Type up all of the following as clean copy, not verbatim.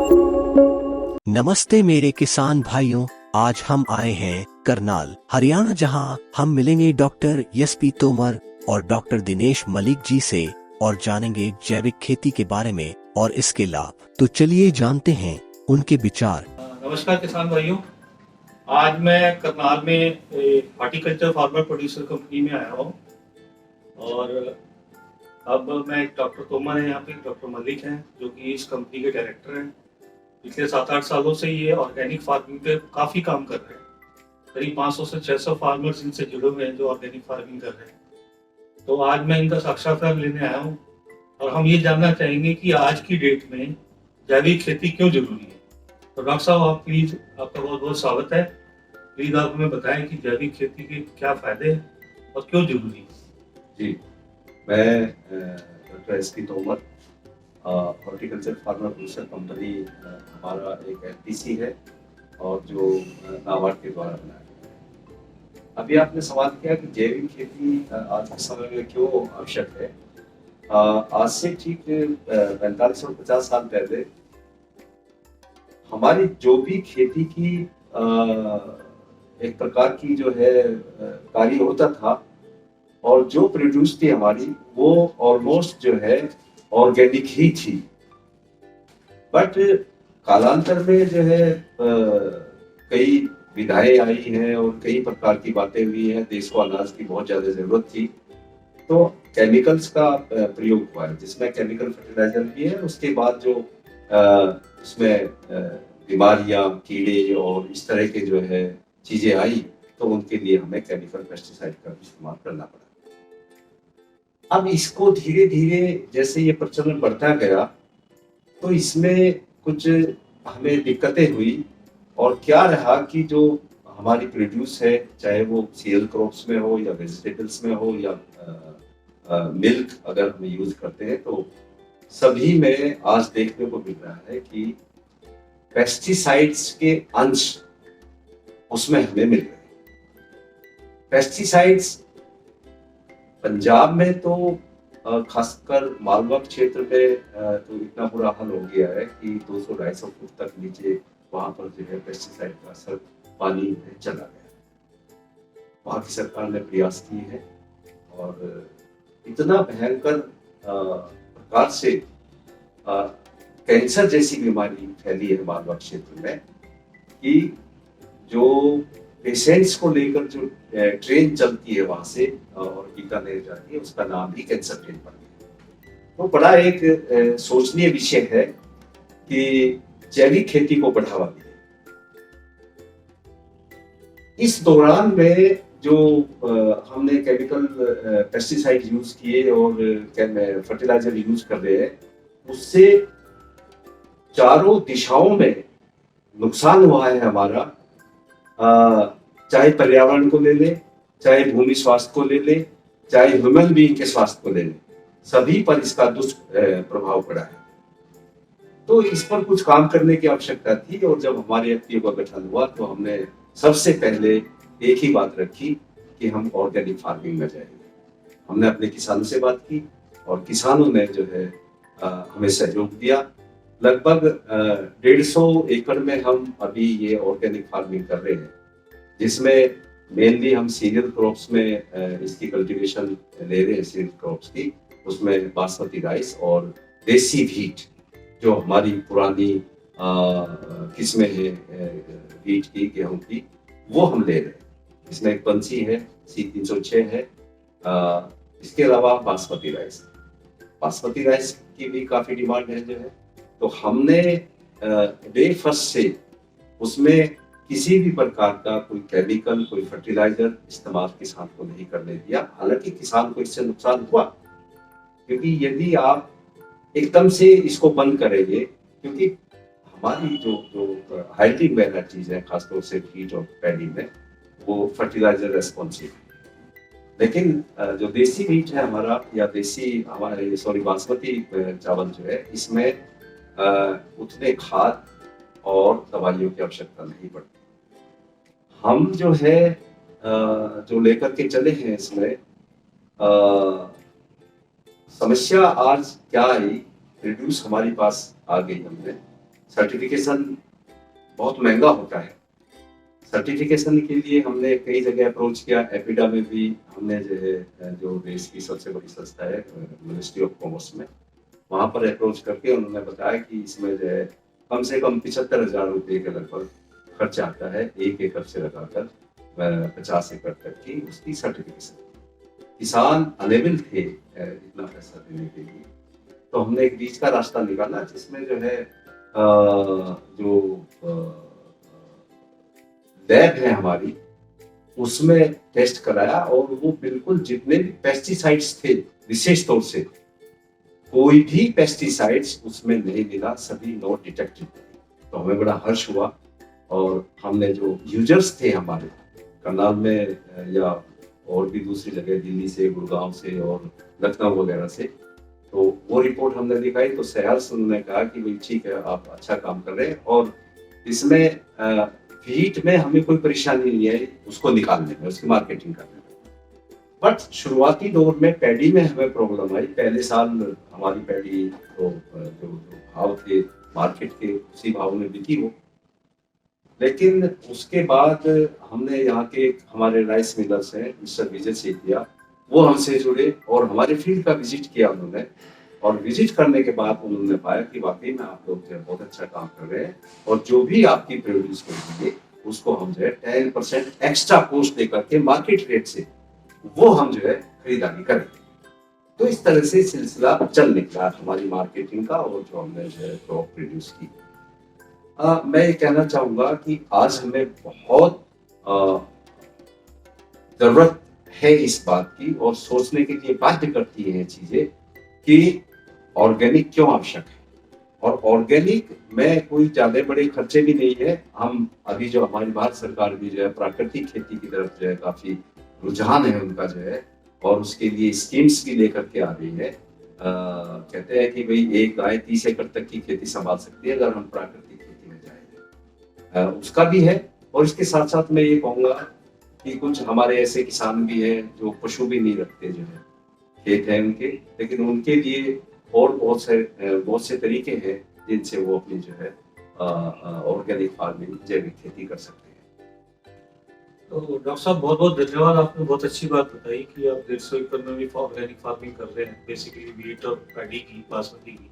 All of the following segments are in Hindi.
नमस्ते मेरे किसान भाइयों, आज हम आए हैं करनाल हरियाणा, जहां हम मिलेंगे डॉक्टर एसपी तोमर और डॉक्टर दिनेश मलिक जी से और जानेंगे जैविक खेती के बारे में और इसके लाभ। तो चलिए जानते हैं उनके विचार। नमस्कार किसान भाइयों, आज मैं करनाल में हॉर्टिकल्चर फार्मर प्रोड्यूसर कंपनी में आया हूँ और अब मैं डॉक्टर तोमर है, यहाँ पे डॉक्टर मलिक हैं जो कि इस कंपनी के डायरेक्टर हैं। पिछले 7-8 सालों से ये ऑर्गेनिक फार्मिंग पे काफ़ी काम कर रहे हैं। करीब 500 से 600 फार्मर्स इनसे जुड़े हुए हैं जो ऑर्गेनिक फार्मिंग कर रहे हैं। तो आज मैं इनका साक्षात्कार लेने आया हूँ और हम ये जानना चाहेंगे कि आज की डेट में जैविक खेती क्यों जरूरी है। तो डॉक्टर साहब, आप प्लीज, आपका बहुत बहुत स्वागत है। प्लीज आप हमें बताएं कि जैविक खेती के क्या फायदे हैं और क्यों जरूरी है। जी, मैं doctor SP Tomar, horticulture farmer producer company हमारा एक एफपीसी है और जो नाबार्ड के द्वारा बनाया गया है। अभी आपने सवाल किया कि जैविक खेती आज के समय में क्यों आवश्यक है। आज से ठीक 45 और 50 साल पहले हमारी जो भी खेती की एक प्रकार की जो है कार्य होता था और जो प्रोड्यूस थी हमारी, वो ऑलमोस्ट जो है ऑर्गेनिक ही थी। बट कालांतर में जो है कई विधाएं आई हैं और कई प्रकार की बातें हुई हैं। देश को अनाज की बहुत ज्यादा जरूरत थी, तो केमिकल्स का प्रयोग हुआ है, जिसमें केमिकल फर्टिलाइजर भी है। उसके बाद जो उसमें बीमारियां, कीड़े और इस तरह के जो है चीजें आई, तो उनके लिए हमें केमिकल पेस्टिसाइड का इस्तेमाल करना पड़ा। अब इसको धीरे धीरे जैसे ये प्रचलन बढ़ता गया, तो इसमें कुछ हमें दिक्कतें हुई और क्या रहा कि जो हमारी प्रोड्यूस है, चाहे वो सीरियल क्रॉप्स में हो या वेजिटेबल्स में हो या मिल्क अगर हम यूज करते हैं, तो सभी में आज देखने को मिल रहा है कि पेस्टिसाइड्स के अंश उसमें हमें मिल रहे हैं। पेस्टिसाइड्स पंजाब में तो खासकर मालवा क्षेत्र में तो इतना बुरा हाल हो गया है कि 200-250 फुट तक नीचे वहां पर जो है पेस्टिसाइड का असर पानी में चला गया। वहां की सरकार ने प्रयास किए हैं और इतना भयंकर प्रकार से कैंसर जैसी बीमारी फैली है मालवा क्षेत्र में कि जो पेशेंट्स को लेकर जो ट्रेन चलती है वहां से और बीकानेर जाती है, उसका नाम ही कैंसर ट्रेन पड़ गया। तो बड़ा एक सोचनीय विषय है कि जैविक खेती को बढ़ावा दें। इस दौरान में जो हमने केमिकल पेस्टिसाइड यूज किए और फर्टिलाइजर यूज कर रहे हैं, उससे चारों दिशाओं में नुकसान हुआ है हमारा। चाहे पर्यावरण को ले ले, चाहे भूमि स्वास्थ्य को ले ले, चाहे ह्यूमन बीइंग के स्वास्थ्य को ले ले, सभी पर इसका दुष्प्रभाव पड़ा है। तो इस पर कुछ काम करने की आवश्यकता थी और जब हमारे एफपीओ का गठन हुआ, तो हमने सबसे पहले एक ही बात रखी कि हम ऑर्गेनिक फार्मिंग में जाएंगे। हमने अपने किसानों से बात की और किसानों ने जो है हमें सहयोग दिया। लगभग 150 एकड़ में हम अभी ये ऑर्गेनिक फार्मिंग कर रहे हैं, जिसमें मेनली हम सीरियल क्रॉप्स में इसकी कल्टीवेशन ले रहे हैं। सीरियल क्रॉप्स की उसमें बासमती राइस और देसी व्हीट, जो हमारी पुरानी किस्में हैं व्हीट की, गेहूं की, वो हम ले रहे हैं। इसमें एक पंछी है, C306 है। इसके अलावा बासमती राइस की भी काफी डिमांड है जो है। तो हमने डे फर्स्ट से उसमें किसी भी प्रकार का कोई केमिकल, कोई फर्टिलाइजर इस्तेमाल किसान को नहीं करने दिया। हालांकि किसान को इससे नुकसान हुआ, क्योंकि यदि आप एकदम से इसको बंद करेंगे, क्योंकि हमारी जो हाइड्रिंग वाला चीज है, खासतौर से हीट और पैडी में, वो फर्टिलाइजर रेस्पॉन्सिव है। लेकिन जो देसी मीट है हमारा, या बासमती चावल जो है, इसमें उतने खाद और दवाइयों की आवश्यकता नहीं पड़ती। हम जो है जो लेकर के चले हैं इसमें समस्या आज क्या आई, रिड्यूस हमारे पास आ गई हमने सर्टिफिकेशन बहुत महंगा होता है। सर्टिफिकेशन के लिए हमने कई जगह अप्रोच किया, एपिडा में भी हमने जो है, जो देश की सबसे बड़ी संस्था है मिनिस्ट्री ऑफ कॉमर्स में, वहाँ पर अप्रोच करके उन्होंने बताया कि इसमें जो है कम से कम 75,000 रुपये के लगभग खर्च आता है 1 एकड़ से लगाकर 50 एकड़ तक की उसकी सर्टिफिकेशन। किसान अनेबल थे इतना पैसा देने के लिए, तो हमने एक बीच का रास्ता निकाला जिसमें जो है जो लैब है हमारी उसमें टेस्ट कराया और वो बिल्कुल जितने भी पेस्टिसाइड्स थे विशेष तौर से कोई भी पेस्टिसाइड्स उसमें नहीं मिला, सभी नॉट डिटेक्टेड। तो हमें बड़ा हर्ष हुआ और हमने जो यूजर्स थे हमारे करनाल में या और भी दूसरी जगह दिल्ली से, गुड़गांव से और लखनऊ वगैरह से, तो वो रिपोर्ट हमने दिखाई तो सयाल से उन्होंने कहा कि भाई ठीक है आप अच्छा काम कर रहे हैं और इसमें वीट में हमें कोई परेशानी नहीं है उसको निकालने में, उसकी मार्केटिंग करने में। बट शुरुआती दौर में पैडी में हमें प्रॉब्लम आई। पहले साल हमारी पैडी तो जो भाव थे मार्केट के उसी भाव में बिकी वो, लेकिन उसके बाद हमने यहाँ के हमारे राइस मिलर्स हैं मिस्टर विजय सेठिया, वो हमसे जुड़े और हमारे फील्ड का विजिट किया उन्होंने, और विजिट करने के बाद उन्होंने पाया कि वाकई में आप लोग जो है बहुत अच्छा काम कर रहे हैं और जो भी आपकी प्रोड्यूस करेंगे उसको हम जो है 10% एक्स्ट्रा कॉस्ट देकर के मार्केट रेट से वो हम जो है खरीदारी करेंगे। तो इस तरह से सिलसिला चल निकला हमारी मार्केटिंग का और जो हमने जो है क्रॉप प्रोड्यूस की। मैं ये कहना चाहूंगा कि आज हमें बहुत जरूरत है इस बात की और सोचने के लिए बाध्य करती है ये चीजें कि ऑर्गेनिक क्यों आवश्यक है, और ऑर्गेनिक में कोई ज्यादा बड़े खर्चे भी नहीं है। हम अभी जो हमारी भारत सरकार भी जो है प्राकृतिक खेती की तरफ जो है काफी रुझान है उनका जो है, और उसके लिए स्कीम्स भी लेकर के आ रही है। कहते हैं कि भाई एक गाय 30 एकड़ तक की खेती संभाल सकती है अगर हम प्राकृतिक खेती में जाएंगे, उसका भी है। और इसके साथ साथ मैं ये कहूँगा कि कुछ हमारे ऐसे किसान भी हैं जो पशु भी नहीं रखते, जो है खेत है उनके, लेकिन उनके लिए और बहुत से तरीके हैं जिनसे वो अपनी जो है ऑर्गेनिक फार्मिंग जैविक खेती कर सकते हैं। तो डॉक्टर साहब बहुत बहुत धन्यवाद, आपने बहुत अच्छी बात बताई कि आप 150 एकड़ में भी ऑर्गेनिक फार्मिंग कर रहे हैं, बेसिकली वीट और पैडी की, बासमती की।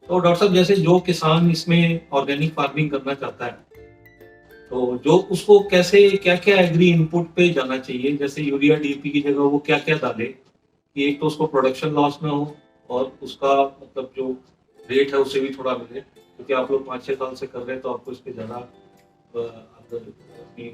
तो डॉक्टर साहब जैसे जो किसान इसमें ऑर्गेनिक फार्मिंग करना चाहता है तो जो उसको कैसे क्या क्या एग्री इनपुट पे जाना चाहिए, जैसे यूरिया डीपी की जगह वो क्या क्या डाले कि एक तो उसको प्रोडक्शन लॉस ना हो और उसका मतलब जो रेट है उसे भी थोड़ा मिले, क्योंकि आप लोग 5-6 साल से कर रहे हैं तो आपको इस पे ज़्यादा आप अपनी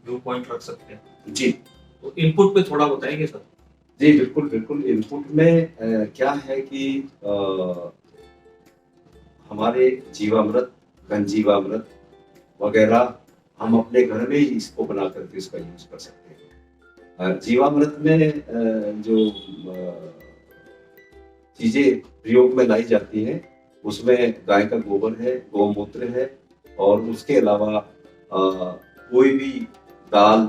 व्यू पॉइंट रख सकते हैं जी। तो इनपुट पे थोड़ा बताएंगे सर। जी बिल्कुल बिल्कुल। इनपुट में क्या है कि हमारे जीवामृत, घन जीवामृत वगैरह हम अपने घर में ही इसको बना करके इसका यूज कर सकते हैं। जीवामृत में जो चीजें प्रयोग में लाई जाती हैं उसमें गाय का गोबर है, गौमूत्र है, और उसके अलावा कोई भी दाल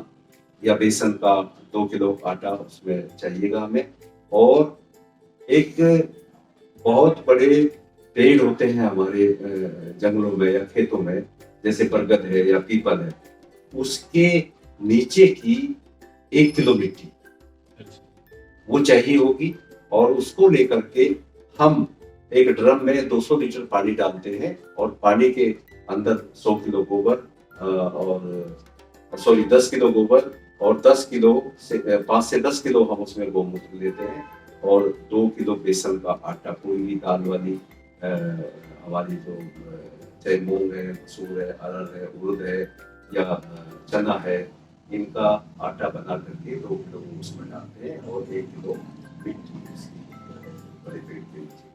या बेसन का 2 किलो आटा उसमें चाहिएगा हमें, और एक बहुत बड़े पेड़ होते हैं हमारे जंगलों में या खेतों में, जैसे बरगद है या पीपल है, उसके नीचे की 1 किलो मिट्टी वो चाहिए होगी, और उसको लेकर के हम एक ड्रम में 200 लीटर पानी डालते हैं और पानी के अंदर 100 किलो गोबर और 10 किलो गोबर और 10 किलो से 5 से 10 किलो हम उसमें गौमूत्र लेते हैं, और 2 किलो बेसन का आटा, कोई भी दाल वाली हमारी जो चाहे मूंग है, मसूर है, अरहर है, उड़द है या चना है, इनका आटा बना करके 2 किलो उसमें डालते हैं और 1 किलो मिट्टी बड़े पेड़ के नीचे,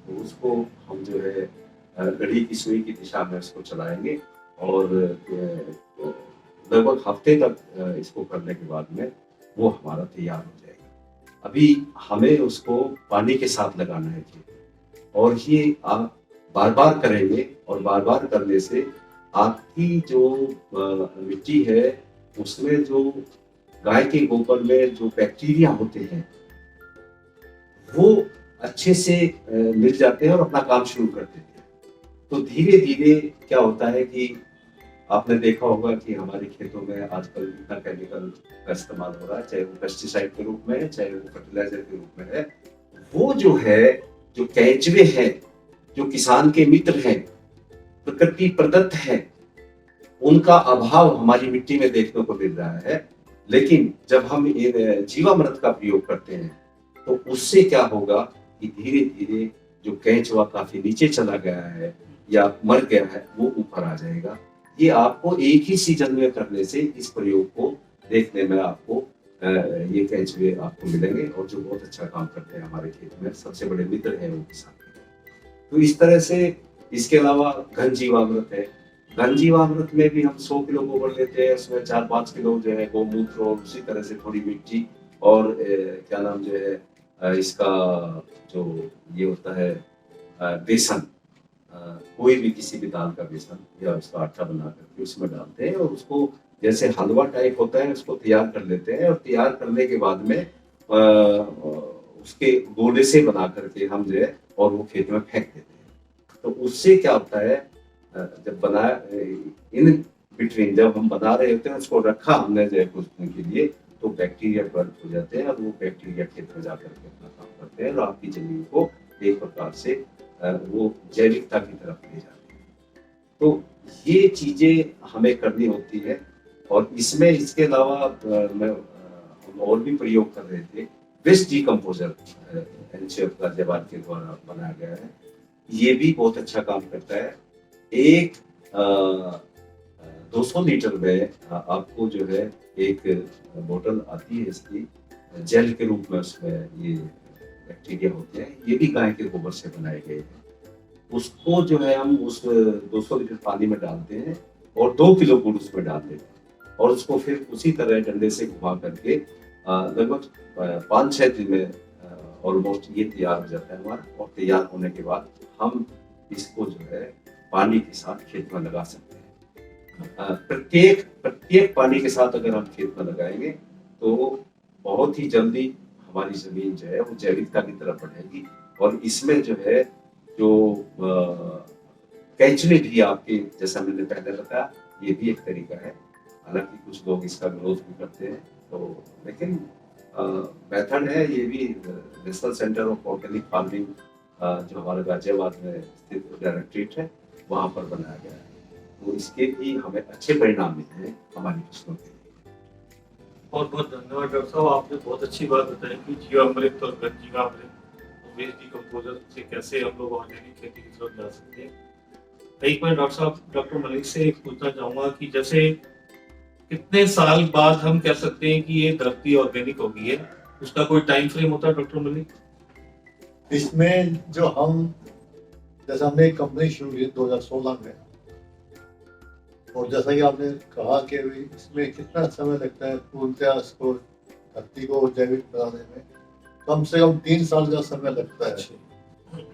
तो उसको हम जो है घड़ी की सुई की दिशा में उसको चलाएंगे और लगभग हफ्ते तक इसको करने के बाद में वो हमारा तैयार हो जाएगा। अभी हमें उसको पानी के साथ लगाना है और ये आप बार बार करेंगे, और बार बार करने से आपकी जो मिट्टी है उसमें जो गाय के गोबर में जो बैक्टीरिया होते हैं वो अच्छे से मिल जाते हैं और अपना काम शुरू कर देते हैं। तो धीरे धीरे क्या होता है कि आपने देखा होगा कि हमारे खेतों में आजकल इतना केमिकल का इस्तेमाल हो रहा है, चाहे वो पेस्टिसाइड के रूप में है, चाहे वो फर्टिलाइजर के रूप में है। वो जो है, जो केंचुए हैं, जो किसान के मित्र हैं, प्रकृति प्रदत्त है, उनका अभाव हमारी मिट्टी में देखने को मिल रहा है। लेकिन जब हम इन जीवामृत का प्रयोग करते हैं तो उससे क्या होगा कि धीरे धीरे जो केंचुआ काफी नीचे चला गया है या मर गया है, वो ऊपर आ जाएगा। ये आपको एक ही सीजन में करने से इस प्रयोग को देखने में आपको ये केंचुए आपको मिलेंगे, और जो बहुत अच्छा काम करते हैं हमारे खेत में, सबसे बड़े मित्र हैं वो किसान। तो इस तरह से इसके अलावा घन जीवामृत है। घन जीवामृत में भी हम 100 किलो गोबर लेते हैं, उसमें 4-5 किलो जो है गौमूत्र, और उसी तरह से थोड़ी मिट्टी, और क्या नाम जो है इसका जो ये होता है बेसन, कोई भी किसी भी दाल का बेसन या उसका आटा बना करके उसमें डालते हैं, और उसको जैसे हलवा टाइप होता है उसको तैयार कर लेते हैं, और तैयार करने के बाद में उसके गोले से बना करके हम जो है और वो खेत में फेंक देते हैं। तो उससे क्या होता है, जब बना इन बिटवीन जब हम बना रहे होते हैं, उसको रखा हमने जो है कुछ दिन के लिए, तो बैक्टीरिया डेवलप हो जाते हैं, और वो बैक्टीरिया खेत में जाकर के अपना काम करते हैं, और आपकी जमीन को एक प्रकार से वो जैविकता की तरफ ले जाते हैं। तो ये चीजें हमें करनी होती है। और इसमें इसके अलावा हम और भी प्रयोग कर रहे थे। वेस्ट डिकम्पोजर एनसीएफ गाजियाबाद के द्वारा बनाया गया है, ये भी बहुत अच्छा काम करता है। एक 200 लीटर में आपको जो है एक बोतल आती है इसकी, जेल के रूप में उसमें ये बैक्टीरिया होते हैं, ये भी गाय के गोबर से बनाए गए हैं। उसको जो है हम उस 200 लीटर पानी में डालते हैं और 2 किलो गुड़ उसमें डाल देते हैं, और उसको फिर उसी तरह डंडे से घुमा करके लगभग 5-6 दिन में ऑलमोस्ट ये तैयार हो जाता है हमारा। और तैयार होने के बाद हम इसको जो है पानी के साथ खेत में लगा सकते हैं। प्रत्येक पानी के साथ अगर हम खेत में लगाएंगे तो बहुत ही जल्दी हमारी जमीन जो है वो जैविकता की तरफ बढ़ेगी। और इसमें जो है जो केंचुए भी आपके, जैसा मैंने पहले बताया, ये भी एक तरीका है। हालांकि कुछ लोग इसका विरोध भी करते हैं, तो लेकिन मेथड है ये भी। National centre of organic farming जो हमारे गाजियाबाद में स्थित डायरेक्टरेट है, वहाँ पर बनाया गया है। तो इसके भी हमें अच्छे परिणाम मिले हैं हमारी फसलों के लिए। बहुत बहुत धन्यवाद डॉक्टर साहब, आपने बहुत अच्छी बात बताई कि जीवामृत और घन जीवामृत वेस्ट डिकम्पोजर से कैसे हम लोग ऑर्गेनिक खेती की तरफ जा सकते हैं। एक मैं डॉक्टर साहब, डॉक्टर मलिक से एक पूछना चाहूंगा कि जैसे कितने साल बाद हम कह सकते हैं कि ये धरती ऑर्गेनिक हो गई है, उसका कोई टाइम फ्रेम होता है डॉक्टर मलिक? इसमें जो हम, जैसे हमने एक कंपनी शुरू की 2016 में, और जैसा कि आपने कहा कि इसमें कितना समय लगता है पूर्णतः इसको धरती को जैविक बनाने में, कम से कम 3 साल का समय लगता है।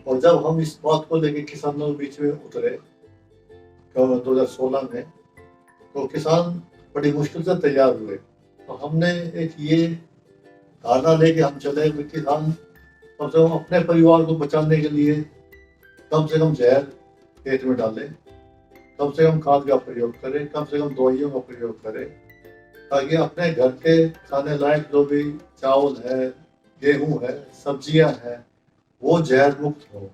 और जब हम इस बात को लेके किसानों के बीच में उतरे 2016 में, तो किसान बड़ी मुश्किल से तैयार हुए। तो हमने एक ये धारणा लेके हम चले कि किसान कम से कम अपने परिवार को बचाने के लिए कम से कम जहर खेत में डालें, कम से कम खाद का प्रयोग करें, कम से कम दवाइयों का प्रयोग करें, ताकि अपने घर के खाने लायक जो भी चावल है, गेहूं है, सब्जियां हैं, वो जहर मुक्त हो।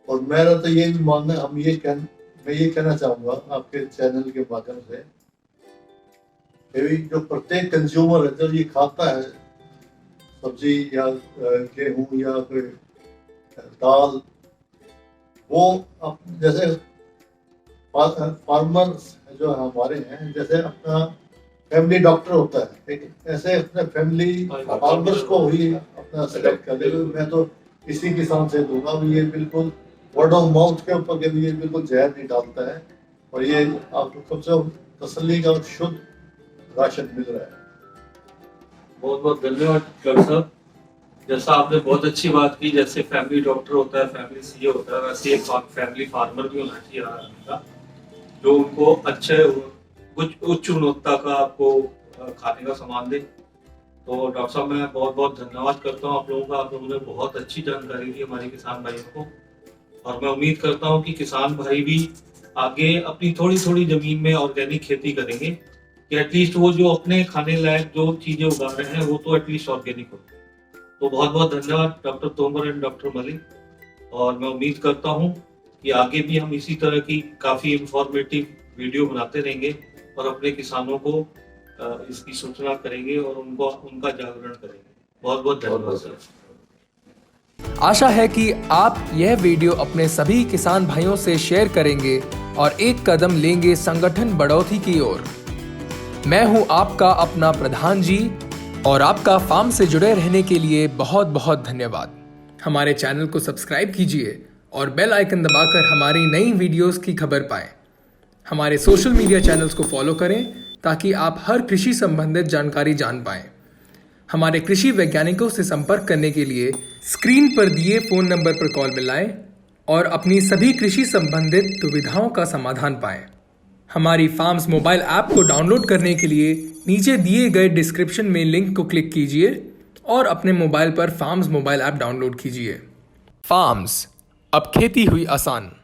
और मेरा तो ये भी मानना है, मैं ये कहना चाहूँगा आपके चैनल के माध्यम से, जो प्रत्येक कंज्यूमर है जो ये खाता है सब्जी या गेहूं या कोई दाल, वो जैसे फार्मर्स जो हमारे हैं, जैसे अपना फैमिली डॉक्टर होता है, एक ऐसे अपने फैमिली फार्मर्स को ही अपना सेलेक्ट कर ले। मैं तो इसी किसान से दूंगा, ये बिल्कुल वर्ड ऑफ माउथ के ऊपर के लिए बिल्कुल जहर नहीं डालता है, और ये आपको कम से कम तसल्ली का शुद्ध राशन मिल रहा है। बहुत बहुत धन्यवाद डॉक्टर साहब। जैसा आपने बहुत अच्छी बात की, जैसे फैमिली डॉक्टर होता है, फैमिली सीए होता है, वैसे एक फैमिली फार्मर भी होना चाहिए आदमी का, जो उनको अच्छे उच्च गुणवत्ता का आपको खाने का सामान दे। तो डॉक्टर साहब, मैं बहुत बहुत धन्यवाद करता हूँ आप लोगों का। आप लोगों ने बहुत अच्छी जानकारी दी हमारे किसान भाइयों को। और मैं उम्मीद करता हूं कि किसान भाई भी आगे अपनी थोड़ी थोड़ी जमीन में ऑर्गेनिक खेती करेंगे कि एटलीस्ट वो जो अपने खाने लायक जो चीजें उगा रहे हैं वो तो एटलीस्ट ऑर्गेनिक हो। तो बहुत बहुत धन्यवाद doctor Tomar and doctor Malik. और मैं उम्मीद करता हूं कि आगे भी हम इसी तरह की काफी इंफॉर्मेटिव वीडियो बनाते रहेंगे और अपने किसानों को इसकी सूचना करेंगे और उनका जागरण करेंगे। बहुत बहुत धन्यवाद सर। आशा है कि आप यह वीडियो अपने सभी किसान भाइयों से शेयर करेंगे और एक कदम लेंगे संगठन बढ़ोतरी की ओर। मैं हूं आपका अपना प्रधान जी और आपका फार्म से जुड़े रहने के लिए बहुत बहुत धन्यवाद। हमारे चैनल को सब्सक्राइब कीजिए और बेल आइकन दबाकर हमारी नई वीडियोस की खबर पाएं। हमारे सोशल मीडिया चैनल्स को फॉलो करें ताकि आप हर कृषि संबंधित जानकारी जान पाएं। हमारे कृषि वैज्ञानिकों से संपर्क करने के लिए स्क्रीन पर दिए फोन नंबर पर कॉल मिलाएं और अपनी सभी कृषि संबंधित दुविधाओं का समाधान पाएं। हमारी फार्म्स मोबाइल ऐप को डाउनलोड करने के लिए नीचे दिए गए डिस्क्रिप्शन में लिंक को क्लिक कीजिए और अपने मोबाइल पर फार्म्स मोबाइल ऐप डाउनलोड कीजिए। फार्म्स, अब खेती हुई आसान।